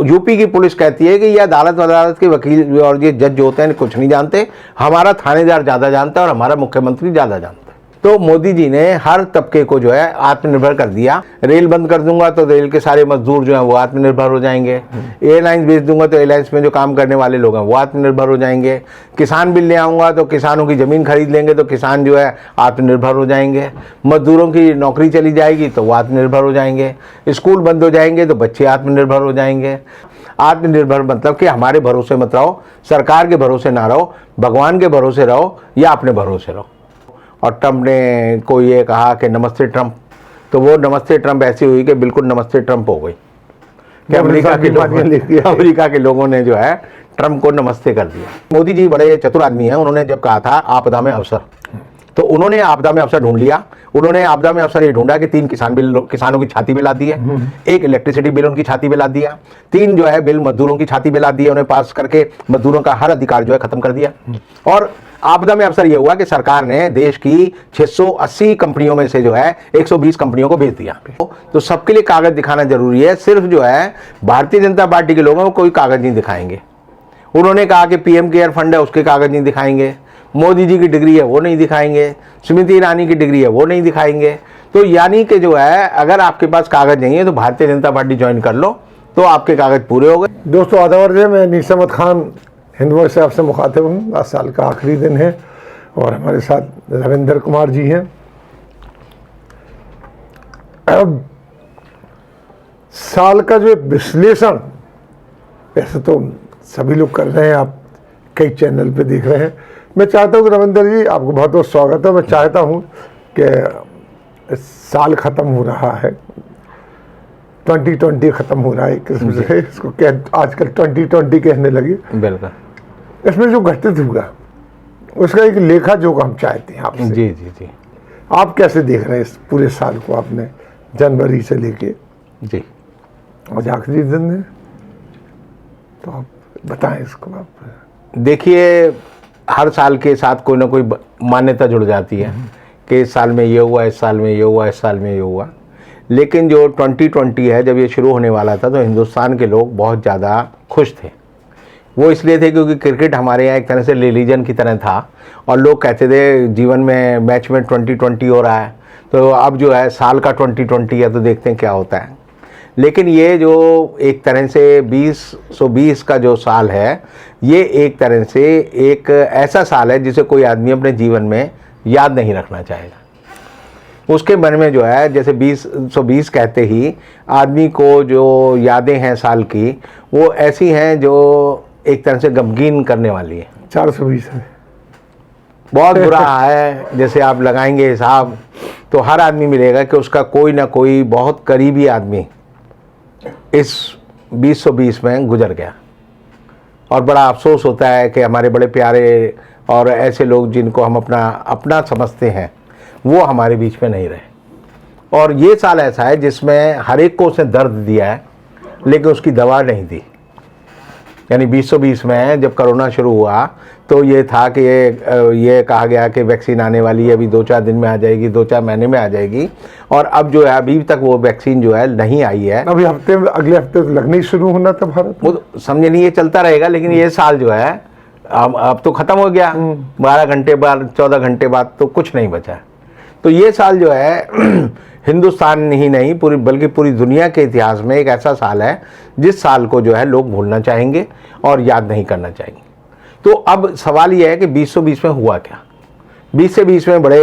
UP की police कहती है कि ये अदालत के वकील और ये जज जो होते हैं कुछ नहीं जानते, हमारा थानेदार ज़्यादा जानता है और हमारा मुख्यमंत्री ज़्यादा जानता है। तो मोदी जी ने हर तबके को जो है आत्मनिर्भर कर दिया। रेल बंद कर दूंगा तो रेल के सारे मजदूर जो हैं वो आत्मनिर्भर हो जाएंगे। एयरलाइंस भेज दूंगा तो एयरलाइंस में जो काम करने वाले लोग हैं वो आत्मनिर्भर हो जाएंगे। किसान बिल ले आऊँगा तो किसानों की ज़मीन खरीद लेंगे तो किसान जो है आत्मनिर्भर हो जाएंगे। मजदूरों की नौकरी चली जाएगी तो वो आत्मनिर्भर हो जाएंगे। स्कूल बंद हो जाएंगे तो बच्चे आत्मनिर्भर हो जाएंगे। आत्मनिर्भर मतलब कि हमारे भरोसे मत रहो, सरकार के भरोसे ना रहो, भगवान के भरोसे रहो या अपने भरोसे रहो। और ट्रंप ने को ये कहा कि नमस्ते ट्रंप, तो वो नमस्ते ट्रंप ऐसी हुई कि बिल्कुल नमस्ते ट्रंप हो गई कि अमेरिका के लोगों ने जो है ट्रंप को नमस्ते कर दिया। मोदी जी बड़े चतुर आदमी हैं। उन्होंने जब कहा था आपदा में अवसर, तो उन्होंने आपदा में अवसर ढूंढ लिया। उन्होंने आपदा में अवसर ये ढूंढा कि 3 किसान बिल किसानों की छाती पे ला दिए, 1 इलेक्ट्रिसिटी बिल उनकी छाती पे ला दिया, 3 जो है बिल मजदूरों की छाती पे ला दिए, उन्हें पास करके मजदूरों का हर अधिकार जो है खत्म कर दिया। और आपदा में अवसर ये हुआ कि सरकार ने देश की 680 कंपनियों में से जो है 120 कंपनियों को भेज दिया। तो सबके लिए कागज दिखाना जरूरी है। सिर्फ जो है भारतीय जनता पार्टी के लोगों को कोई कागज नहीं दिखाएंगे। उन्होंने कहा कि पीएम केयर फंड है उसके कागज नहीं दिखाएंगे, मोदी जी की डिग्री है वो नहीं दिखाएंगे, स्मृति ईरानी की डिग्री है वो नहीं दिखाएंगे। तो यानी कि जो है अगर आपके पास कागज नहीं है तो भारतीय जनता पार्टी ज्वाइन कर लो तो आपके कागज पूरे हो गए। दोस्तों आदाब है, मैं नीस अहमद खान हिंदू से आपसे मुखातिब हूँ। आज साल का आखिरी दिन है और हमारे साथ रविंदर कुमार जी हैं। अब साल का जो विश्लेषण वैसे तो सभी लोग कर रहे हैं, आप कई चैनल पे देख रहे हैं। मैं चाहता हूँ कि रविंदर जी आपको बहुत बहुत स्वागत है। मैं चाहता हूँ कि साल ख़त्म हो रहा है, 2020 ख़त्म हो रहा है एक किस्म से, इसको आजकल 2020 कहने लगे। बिल्कुल। इसमें जो घटित हुआ उसका एक लेखा जोखा हम चाहते हैं आपसे। जी जी जी। आप कैसे देख रहे हैं इस पूरे साल को? आपने जनवरी से लेके जी आज आखिरी दिन है, तो आप बताएं इसको। आप देखिए, हर साल के साथ कोई ना कोई मान्यता जुड़ जाती है कि इस साल में ये हुआ, इस साल में ये हुआ, इस साल में ये हुआ। लेकिन जो 2020 है, जब ये शुरू होने वाला था तो हिंदुस्तान के लोग बहुत ज़्यादा खुश थे। वो इसलिए थे क्योंकि क्रिकेट हमारे यहाँ एक तरह से रिलीजन की तरह था और लोग कहते थे जीवन में मैच में 2020 हो रहा है, तो अब जो है साल का 2020 है तो देखते हैं क्या होता है। लेकिन ये जो एक तरह से 2020 का जो साल है, ये एक तरह से एक ऐसा साल है जिसे कोई आदमी अपने जीवन में याद नहीं रखना चाहेगा। उसके मन में जो है जैसे 2020 कहते ही आदमी को जो यादें हैं साल की, वो ऐसी हैं जो एक तरह से गमगीन करने वाली है। 420 है, बहुत बुरा है। जैसे आप लगाएंगे हिसाब तो हर आदमी मिलेगा कि उसका कोई ना कोई बहुत करीबी आदमी इस 2020 में गुजर गया। और बड़ा अफसोस होता है कि हमारे बड़े प्यारे और ऐसे लोग जिनको हम अपना समझते हैं वो हमारे बीच में नहीं रहे। और ये साल ऐसा है जिसमें हर एक को उसने दर्द दिया है लेकिन उसकी दवा नहीं दी। यानी 2020 में जब कोरोना शुरू हुआ तो ये था कि ये कहा गया कि वैक्सीन आने वाली है, अभी 2-4 दिन में आ जाएगी, 2-4 महीने में आ जाएगी। और अब जो है अभी तक वो वैक्सीन जो है नहीं आई है। अभी अगले हफ्ते तो लगने ही शुरू होना था भारत में। वो समझे नहीं, ये चलता रहेगा। लेकिन ये साल जो है अब तो ख़त्म हो गया। 12 घंटे बाद, 14 घंटे बाद तो कुछ नहीं बचा। तो ये साल जो है हिंदुस्तान ही नहीं बल्कि पूरी दुनिया के इतिहास में एक ऐसा साल है जिस साल को जो है लोग भूलना चाहेंगे और याद नहीं करना चाहेंगे। तो अब सवाल ये है कि 2020 में हुआ क्या। 20 से 20 में बड़े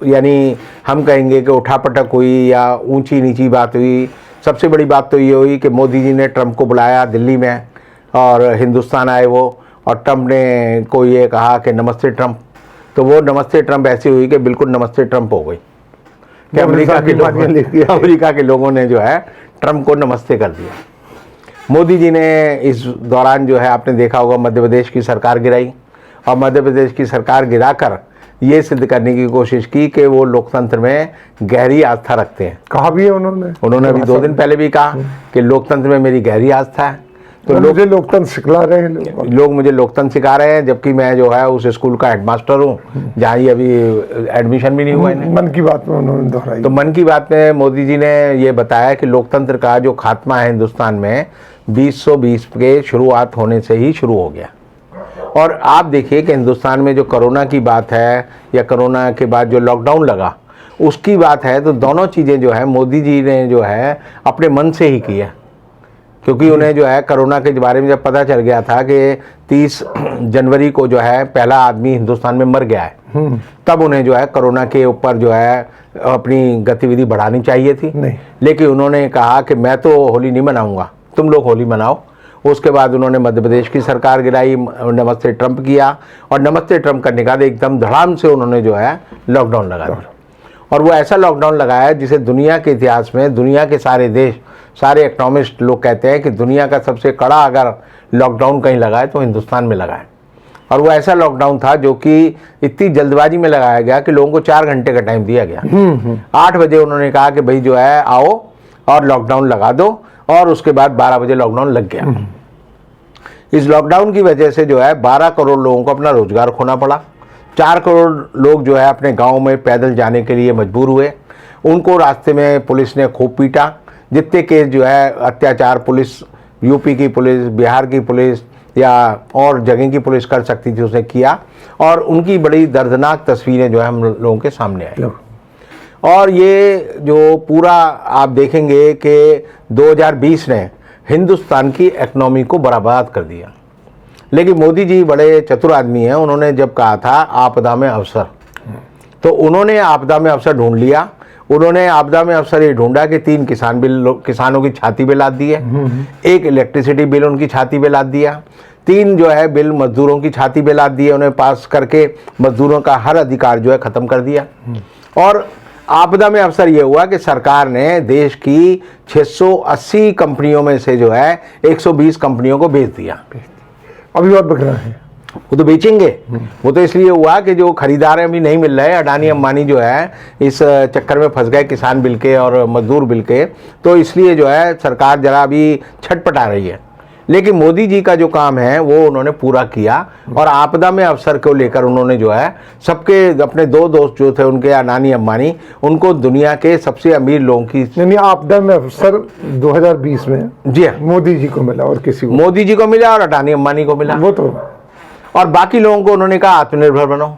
यानी हम कहेंगे कि उठापटक हुई या ऊंची नीची बात हुई। सबसे बड़ी बात तो ये हुई कि मोदी जी ने ट्रंप को बुलाया दिल्ली में और हिंदुस्तान आए वो, और ट्रंप ने को ये कहा कि नमस्ते ट्रंप, तो वो नमस्ते ट्रंप ऐसी हुई कि बिल्कुल नमस्ते ट्रंप हो गई कि अमेरिका के लोगों ने जो है ट्रंप को नमस्ते कर दिया। मोदी जी ने इस दौरान जो है आपने देखा होगा मध्य प्रदेश की सरकार गिराई और मध्य प्रदेश की सरकार गिराकर ये सिद्ध करने की कोशिश की कि वो लोकतंत्र में गहरी आस्था रखते हैं। कहा भी है उन्होंने अभी 2 दिन पहले भी कहा कि लोकतंत्र में मेरी गहरी आस्था है। तो मुझे लोकतंत्र सिखला रहे हैं लोग मुझे लोकतंत्र सिखा रहे हैं, जबकि मैं जो है उस स्कूल का हेडमास्टर हूँ जहाँ ये अभी एडमिशन भी नहीं हुआ है। मन की बात में उन्होंने दोहराई। तो मन की बात में मोदी जी ने ये बताया कि लोकतंत्र का जो खात्मा है हिंदुस्तान में 2020 के शुरुआत होने से ही शुरू हो गया। और आप देखिए कि हिंदुस्तान में जो कोरोना की बात है या कोरोना के बाद जो लॉकडाउन लगा उसकी बात है, तो दोनों चीज़ें जो है मोदी जी ने जो है अपने मन से ही की है। क्योंकि उन्हें जो है कोरोना के बारे में जब पता चल गया था कि 30 जनवरी को जो है पहला आदमी हिंदुस्तान में मर गया है, तब उन्हें जो है कोरोना के ऊपर जो है अपनी गतिविधि बढ़ानी चाहिए थी। नहीं। लेकिन उन्होंने कहा कि मैं तो होली नहीं मनाऊंगा, तुम लोग होली मनाओ। उसके बाद उन्होंने मध्य प्रदेश की सरकार गिराई, नमस्ते ट्रंप किया, और नमस्ते ट्रंप करने के बाद एकदम धड़ाम से उन्होंने जो है लॉकडाउन लगा दिया। और वो ऐसा लॉकडाउन लगाया जिसे दुनिया के इतिहास में दुनिया के सारे देश, सारे इकोनॉमिस्ट लोग कहते हैं कि दुनिया का सबसे कड़ा अगर लॉकडाउन कहीं लगा है तो हिंदुस्तान में लगा है। और वो ऐसा लॉकडाउन था जो कि इतनी जल्दबाजी में लगाया गया कि लोगों को 4 घंटे का टाइम दिया गया। 8 बजे उन्होंने कहा कि भाई जो है आओ और लॉकडाउन लगा दो, और उसके बाद 12 बजे लॉकडाउन लग गया। इस लॉकडाउन की वजह से जो है 12 करोड़ लोगों को अपना रोजगार खोना पड़ा। 4 करोड़ लोग जो है अपने गांव में पैदल जाने के लिए मजबूर हुए। उनको रास्ते में पुलिस ने खूब पीटा। जितने केस जो है अत्याचार पुलिस, यूपी की पुलिस, बिहार की पुलिस या और जगह की पुलिस कर सकती थी उसने किया, और उनकी बड़ी दर्दनाक तस्वीरें जो है हम लोगों के सामने आई। और ये जो पूरा आप देखेंगे कि 2020 ने हिंदुस्तान की इकनॉमी को बर्बाद कर दिया। लेकिन मोदी जी बड़े चतुर आदमी हैं। उन्होंने जब कहा था आपदा में अवसर, तो उन्होंने आपदा में अवसर ढूंढ लिया। उन्होंने आपदा में अवसर ये ढूंढा कि 3 किसान बिल किसानों की छाती पे लाद दिए, 1 इलेक्ट्रिसिटी बिल उनकी छाती पे लाद दिया, 3 जो है बिल मजदूरों की छाती पे लाद दिए, उन्हें पास करके मजदूरों का हर अधिकार जो है ख़त्म कर दिया। और आपदा में अवसर ये हुआ कि सरकार ने देश की 680 कंपनियों में से जो है 120 कंपनियों को बेच दिया। अभी और बिक रहा है। वो तो बेचेंगे। वो तो इसलिए हुआ कि जो खरीदार अभी नहीं मिल रहे, अडानी अंबानी जो है इस चक्कर में फंस गए किसान बिल के और मजदूर बिल के, तो इसलिए जो है सरकार जरा अभी छटपटा रही है। लेकिन मोदी जी का जो काम है वो उन्होंने पूरा किया, और आपदा में अवसर को लेकर उन्होंने जो है सबके अपने 2 दोस्त जो थे उनके, अडानी अंबानी, उनको दुनिया के सबसे अमीर लोगों की, यानी आपदा में अवसर 2020 में जी हाँ, मोदी जी को मिला और किसी को, मोदी जी को मिला और अडानी अंबानी को मिला। वो तो, और बाकी लोगों को उन्होंने कहा आत्मनिर्भर बनो।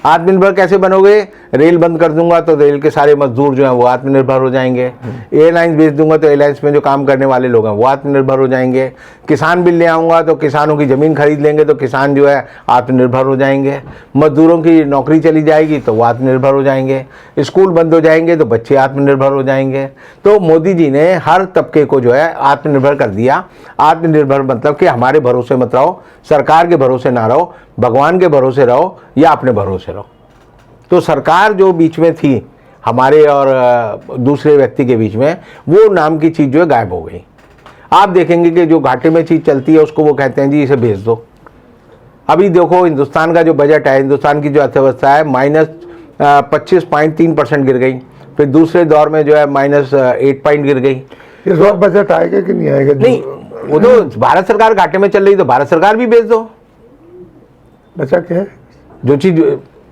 आत्मनिर्भर कैसे बनोगे? रेल बंद कर दूंगा तो रेल के सारे मजदूर जो हैं वो आत्मनिर्भर हो जाएंगे। एयरलाइंस भेज दूंगा तो एयरलाइंस में जो काम करने वाले लोग हैं वो आत्मनिर्भर हो जाएंगे। किसान बिल ले आऊँगा तो किसानों की ज़मीन खरीद लेंगे तो किसान जो है आत्मनिर्भर हो जाएंगे। मजदूरों की नौकरी चली जाएगी तो वो आत्मनिर्भर हो जाएंगे। स्कूल बंद हो जाएंगे तो बच्चे आत्मनिर्भर हो जाएंगे। तो मोदी जी ने हर तबके को जो है आत्मनिर्भर कर दिया। आत्मनिर्भर मतलब कि हमारे भरोसे मत रहो, सरकार के भरोसे ना रहो, भगवान के भरोसे रहो या अपने भरोसे रहो। तो सरकार जो बीच में थी हमारे और दूसरे व्यक्ति के बीच में, वो नाम की चीज़ जो है गायब हो गई। आप देखेंगे कि जो घाटे में चीज़ चलती है उसको वो कहते हैं जी इसे भेज दो। अभी देखो हिंदुस्तान का जो बजट है, हिंदुस्तान की जो अर्थव्यवस्था है -25.3% गिर गई। फिर दूसरे दौर में जो है -8 पॉइंट गिर गई। इस बार बजट आएगा कि नहीं आएगा? नहीं, वो तो भारत सरकार घाटे में चल रही, तो भारत सरकार भी भेज दो। बचा क्या है? जो चीज़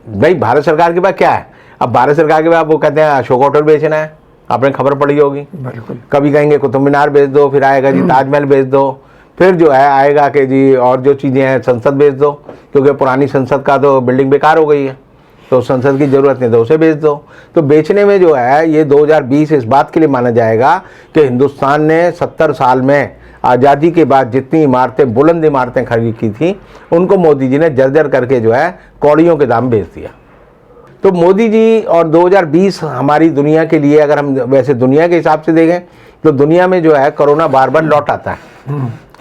भाई भारत सरकार के पास क्या है? अब भारत सरकार के पास वो कहते हैं अशोक होटल बेचना है, आपने खबर पड़ी होगी। बिल्कुल। कभी कहेंगे कुतुब मीनार बेच दो, फिर आएगा जी ताजमहल बेच दो, फिर जो है आएगा कि जी और जो चीज़ें हैं संसद बेच दो, क्योंकि पुरानी संसद का तो बिल्डिंग बेकार हो गई है, तो संसद की ज़रूरत नहीं, तो उसे बेच दो। तो बेचने में जो है ये 2020 इस बात के लिए माना जाएगा कि हिंदुस्तान ने 70 साल में आज़ादी के बाद जितनी इमारतें, बुलंद इमारतें खड़ी की थी, उनको मोदी जी ने जर्जर करके जो है कौड़ियों के दाम बेच दिया। तो मोदी जी और 2020 हमारी दुनिया के लिए, अगर हम वैसे दुनिया के हिसाब से देखें तो दुनिया में जो है कोरोना बार बार लौट आता है,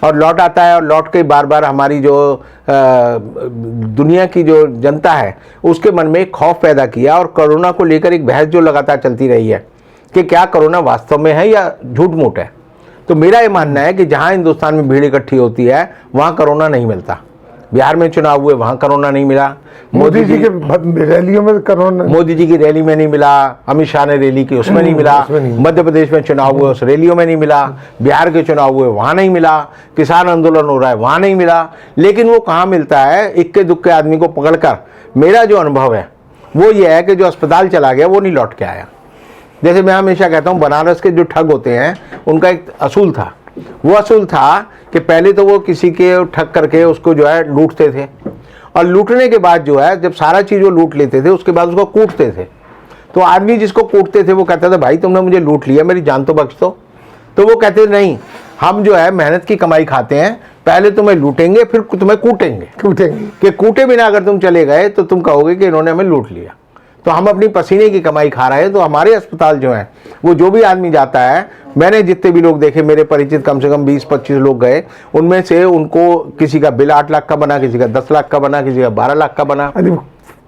और लौट आता है और लौट के बार बार हमारी जो दुनिया की जो जनता है उसके मन में एक खौफ पैदा किया, और कोरोना को लेकर एक बहस जो लगातार चलती रही है कि क्या कोरोना वास्तव में है या झूठ मूठ है। तो मेरा ये मानना है कि जहाँ हिंदुस्तान में भीड़ इकट्ठी होती है वहाँ कोरोना नहीं मिलता। बिहार में चुनाव हुए वहाँ कोरोना नहीं मिला, मोदी जी के रैलियों में कोरोना, मोदी जी की रैली में नहीं मिला, अमित शाह ने रैली की उसमें नहीं मिला, मध्य प्रदेश में चुनाव हुए उस रैलियों में नहीं मिला, बिहार के चुनाव हुए वहाँ नहीं मिला, किसान आंदोलन हो रहा है वहाँ नहीं मिला। लेकिन वो कहाँ मिलता है? इक्के दुक्के आदमी को पकड़कर। मेरा जो अनुभव है वो ये है कि जो अस्पताल चला गया वो नहीं लौट के आया। जैसे मैं हमेशा कहता हूँ बनारस के जो ठग होते हैं उनका एक असूल था वो असूल था कि पहले तो वो किसी के ठग करके उसको जो है लूटते थे, और लूटने के बाद जो है जब सारा चीज़ वो लूट लेते थे उसके बाद उसको कूटते थे। तो आदमी जिसको कूटते थे वो कहता था भाई तुमने मुझे लूट लिया, मेरी जान तो बख्श दो। तो वो कहते थे नहीं, हम जो है मेहनत की कमाई खाते हैं, पहले तुम्हें लूटेंगे फिर तुम्हें कूटेंगे कि कूटे बिना अगर तुम चले गए तो तुम कहोगे कि इन्होंने हमें लूट लिया। तो हम अपनी पसीने की कमाई खा रहे हैं। तो हमारे अस्पताल जो है वो जो भी आदमी जाता है, मैंने जितने भी लोग देखे, मेरे परिचित कम से कम 20-25 लोग गए, उनमें से उनको किसी का बिल 8 लाख का बना, किसी का 10 लाख का बना, किसी का 12 लाख का बना।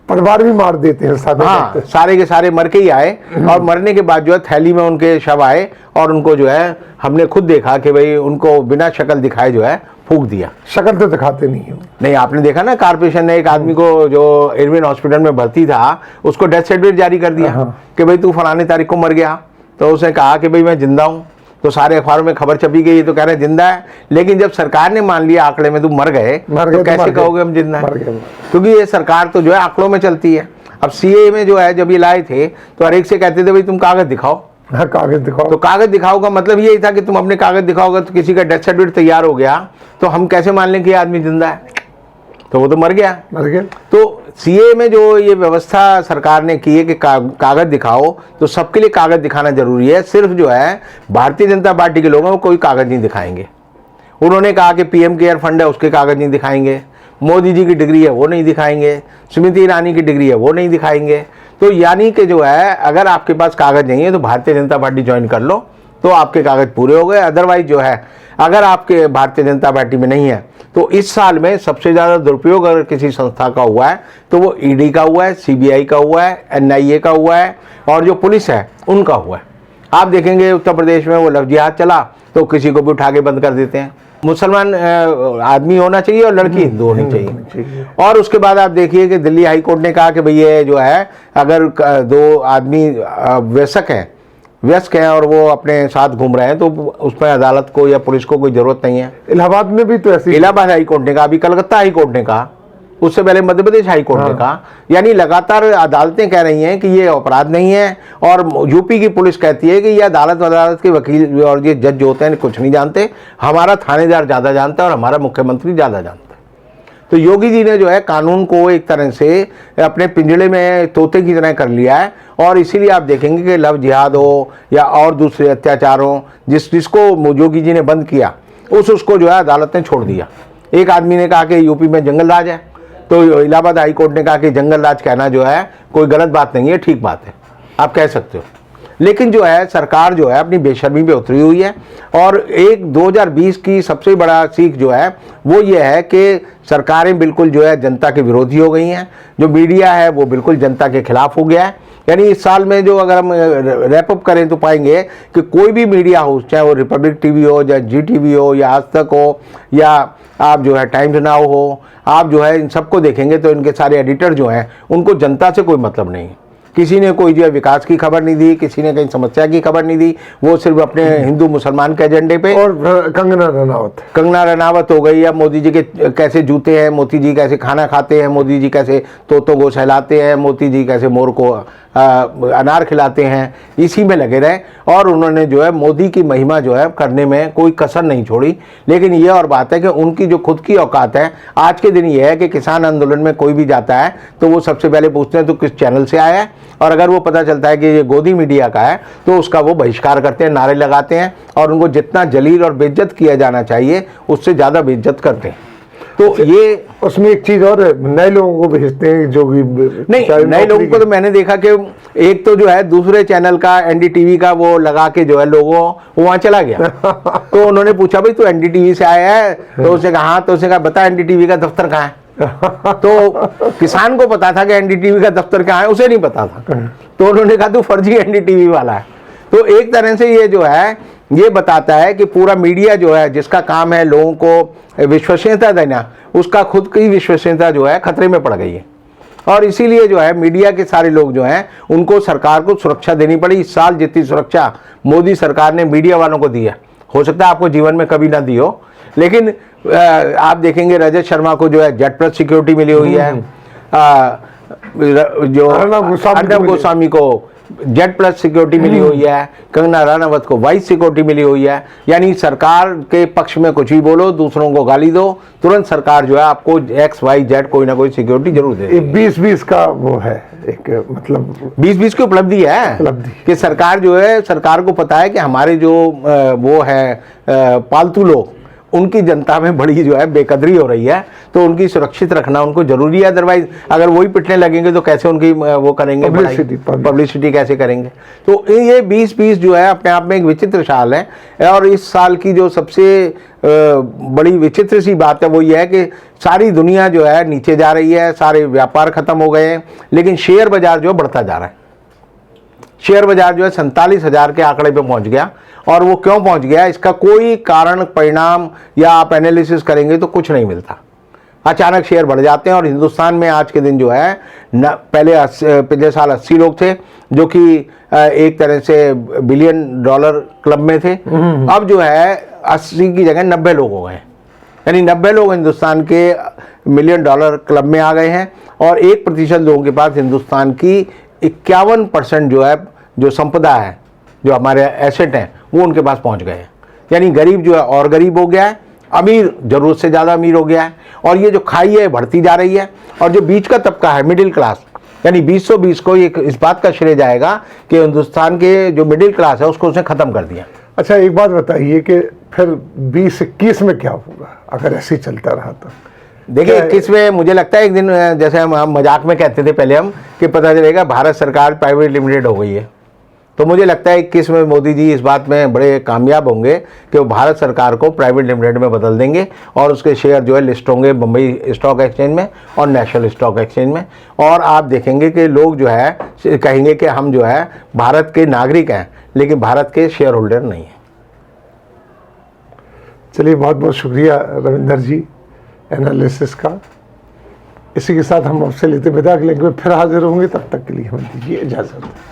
परिवार भी मार देते हैं साथ। हाँ, सारे के सारे मर के ही आए, और मरने के बाद जो है थैली में उनके शव आए, और उनको जो है हमने खुद देखा कि भाई उनको बिना शक्ल दिखाए जो है फूंक दिया। शक्ल तो दिखाते नहीं आपने देखा ना, कारपोरेशन ने एक आदमी को जो इरविन हॉस्पिटल में भर्ती था उसको डेथ सर्टिफिकेट जारी कर दिया कि भाई तू फलाने तारीख को मर गया। तो उसने कहा कि भाई मैं जिंदा हूँ। तो सारे अखबारों में खबर छपी गई, तो कह रहे हैं जिंदा है। लेकिन जब सरकार ने मान लिया आंकड़े में तुम मर गए तो कैसे कहोगे हम जिंदा है? क्योंकि ये सरकार तो जो है आंकड़ों में चलती है। अब सीए में जो है जब ये लाए थे तो हर एक से कहते थे भाई तुम कागज दिखाओ। हाँ, कागज दिखाओ। तो कागज दिखाओ का मतलब यही था कि तुम अपने कागज दिखाओगे तो किसी का डेथ सर्टिफिकेट तैयार हो गया तो हम कैसे मान लें कि आदमी जिंदा है? तो वो तो मर गया। तो सीए में जो ये व्यवस्था सरकार ने की है कि कागज दिखाओ, तो सबके लिए कागज दिखाना जरूरी है। सिर्फ जो है भारतीय जनता पार्टी के लोगों को कोई कागज नहीं दिखाएंगे। उन्होंने कहा कि पीएम केयर फंड है उसके कागज नहीं दिखाएंगे, मोदी जी की डिग्री है वो नहीं दिखाएंगे, स्मृति ईरानी की डिग्री है वो नहीं दिखाएंगे। तो यानी कि जो है अगर आपके पास कागज नहीं है तो भारतीय जनता पार्टी ज्वाइन कर लो तो आपके कागज पूरे हो गए। अदरवाइज जो है अगर आपके भारतीय जनता पार्टी में नहीं है तो इस साल में सबसे ज़्यादा दुरुपयोग अगर किसी संस्था का हुआ है तो वो ईडी का हुआ है, सीबीआई का हुआ है, एनआईए का हुआ है, और जो पुलिस है उनका हुआ है। आप देखेंगे उत्तर प्रदेश में वो लव जिहाद चला तो किसी को भी उठा के बंद कर देते हैं। मुसलमान आदमी होना चाहिए और लड़की हिंदू होनी चाहिए। और उसके बाद आप देखिए कि दिल्ली हाई कोर्ट ने कहा कि भाई ये जो है अगर दो आदमी व्यस्क हैं और वो अपने साथ घूम रहे हैं तो उसमें अदालत को या पुलिस को कोई जरूरत नहीं है। इलाहाबाद में भी तो ऐसी, इलाहाबाद हाई कोर्ट ने कहा, अभी कलकत्ता हाई कोर्ट ने कहा, उससे पहले मध्य प्रदेश हाई कोर्ट ने कहा। यानी लगातार अदालतें कह रही हैं कि ये अपराध नहीं है, और यूपी की पुलिस कहती है कि ये अदालत के वकील और ये जज जो होते हैं कुछ नहीं जानते, हमारा थानेदार ज़्यादा जानता है और हमारा मुख्यमंत्री ज़्यादा जानता है। तो योगी जी ने जो है कानून को एक तरह से अपने पिंजड़े में तोते की तरह कर लिया है, और इसीलिए आप देखेंगे कि लव जिहाद हो या और दूसरे अत्याचार हो, जिसको योगी जी ने बंद किया उसको जो है अदालत ने छोड़ दिया। एक आदमी ने कहा कि यूपी में जंगल राज है, तो इलाहाबाद हाई कोर्ट ने कहा कि जंगल राज कहना जो है कोई गलत बात नहीं है, ठीक बात है, आप कह सकते हो। लेकिन जो है सरकार जो है अपनी बेशर्मी पे उतरी हुई है। और एक 2020 की सबसे बड़ा सीख जो है वो ये है कि सरकारें बिल्कुल जो है जनता के विरोधी हो गई हैं। जो मीडिया है वो बिल्कुल जनता के खिलाफ हो गया है। यानी इस साल में जो अगर हम रैपअप करें तो पाएंगे कि कोई भी मीडिया हाउस, चाहे वो रिपब्लिक टीवी हो या जी टीवी हो या आज तक हो या आप जो है टाइम्स नाउ हो, आप जो है इन सबको देखेंगे तो इनके सारे एडिटर जो हैं उनको जनता से कोई मतलब नहीं। किसी ने कोई जो है विकास की खबर नहीं दी, किसी ने कहीं समस्या की खबर नहीं दी, वो सिर्फ अपने हिंदू मुसलमान के एजेंडे पे। और कंगना रनावत हो गई, या मोदी जी के कैसे जूते हैं, मोदी जी कैसे खाना खाते हैं, मोदी जी कैसे तोतों को सहलाते हैं, मोदी जी कैसे मोर को अनार खिलाते हैं, इसी में लगे रहे। और उन्होंने जो है मोदी की महिमा जो है करने में कोई कसर नहीं छोड़ी। लेकिन ये और बात है कि उनकी जो खुद की औकात है आज के दिन ये है कि किसान आंदोलन में कोई भी जाता है तो वो सबसे पहले पूछते हैं तो किस चैनल से आया है, और अगर वो पता चलता है कि ये गोदी मीडिया का है तो उसका वो बहिष्कार करते हैं, नारे लगाते हैं, और उनको जितना जलील और बेइज्जत किया जाना चाहिए उससे ज़्यादा बेइज्जत करते हैं। तो ये उसमें एक चीज और, नए लोगों को भेजते हैं जो कि नहीं, नए लोगों को तो मैंने देखा कि एक तो जो है दूसरे चैनल का एनडीटीवी का वो लगा के जो है लोगों वहां चला गया। तो उन्होंने पूछा भाई तू एनडीटीवी से आया है? तो उसने कहा हाँ। तो उसने कहा बता एनडीटीवी का दफ्तर कहाँ है? तो किसान को पता था कि एनडीटीवी का दफ्तर कहाँ है, उसे नहीं पता था। तो उन्होंने कहा तू फर्जी एनडीटीवी वाला है। तो एक तरह से ये जो है ये बताता है कि पूरा मीडिया जो है जिसका काम है लोगों को विश्वसनीयता देना, उसका खुद की विश्वसनीयता जो है खतरे में पड़ गई है। और इसीलिए जो है मीडिया के सारे लोग जो हैं उनको सरकार को सुरक्षा देनी पड़ी। इस साल जितनी सुरक्षा मोदी सरकार ने मीडिया वालों को दी है, हो सकता है आपको जीवन में कभी ना दी हो, लेकिन आप देखेंगे रजत शर्मा को जो है जेट प्लस सिक्योरिटी मिली हुई है, जो अर्नब गोस्वामी को Z+ सिक्योरिटी मिली हुई है, कंगना रनावत को वाइस सिक्योरिटी मिली हुई है। यानी सरकार के पक्ष में कुछ भी बोलो, दूसरों को गाली दो, तुरंत सरकार जो है आपको XYZ कोई ना कोई सिक्योरिटी जरूर दे ये 20-20 का वो है एक, मतलब 20-20 की उपलब्धि है उपलब्धि। कि सरकार जो है, सरकार को पता है कि हमारे जो वो है पालतू लोग, उनकी जनता में बड़ी जो है बेकदरी हो रही है, तो उनकी सुरक्षित रखना उनको जरूरी है। अदरवाइज अगर वही पिटने लगेंगे तो कैसे उनकी वो करेंगे, पब्लिसिटी कैसे करेंगे। तो ये 20-20 जो है अपने आप में एक विचित्र चाल है। और इस साल की जो सबसे बड़ी विचित्र सी बात है वो ये है कि सारी दुनिया जो है नीचे जा रही है, सारे व्यापार खत्म हो गए हैं, लेकिन शेयर बाजार जो बढ़ता जा रहा है। शेयर बाजार जो है 47,000 के आंकड़े पे पहुंच गया। और वो क्यों पहुंच गया, इसका कोई कारण परिणाम या आप एनालिसिस करेंगे तो कुछ नहीं मिलता। अचानक शेयर बढ़ जाते हैं। और हिंदुस्तान में आज के दिन जो है पिछले साल 80 लोग थे जो कि एक तरह से $बिलियन क्लब में थे। अब जो है 80 की जगह 90 लोग हो गए, यानी 90 लोग हिंदुस्तान के $1 मिलियन क्लब में आ गए हैं। और 1% लोगों के पास हिंदुस्तान की 51% जो है, जो संपदा है, जो हमारे एसेट हैं, वो उनके पास पहुंच गए हैं। यानी गरीब जो है और गरीब हो गया है, अमीर जरूरत से ज़्यादा अमीर हो गया है। और ये जो खाई है बढ़ती जा रही है। और जो बीच का तबका है, मिडिल क्लास, यानी 2020 को ये इस बात का श्रेय जाएगा कि हिंदुस्तान के जो मिडिल क्लास है उसको उसने ख़त्म कर दिया। अच्छा, एक बात बताइए कि फिर 2021 में क्या होगा अगर ऐसे ही चलता रहा तो? देखिए 21 में मुझे लगता है एक दिन, जैसे हम मजाक में कहते थे पहले हम, कि पता चलेगा भारत सरकार प्राइवेट लिमिटेड हो गई है। तो मुझे लगता है 21 में मोदी जी इस बात में बड़े कामयाब होंगे कि वो भारत सरकार को प्राइवेट लिमिटेड में बदल देंगे और उसके शेयर जो है लिस्ट होंगे बम्बई स्टॉक एक्सचेंज में और नेशनल स्टॉक एक्सचेंज में। और आप देखेंगे कि लोग जो है कहेंगे कि हम जो है भारत के नागरिक हैं, लेकिन भारत के शेयर होल्डर नहीं हैं। चलिए, बहुत बहुत शुक्रिया रविंदर जी एनालिसिस का। इसी के साथ हम आपसे लेते विदा, अगले फिर हाजिर होंगे। तब तक के लिए हमें दीजिए इजाज़त।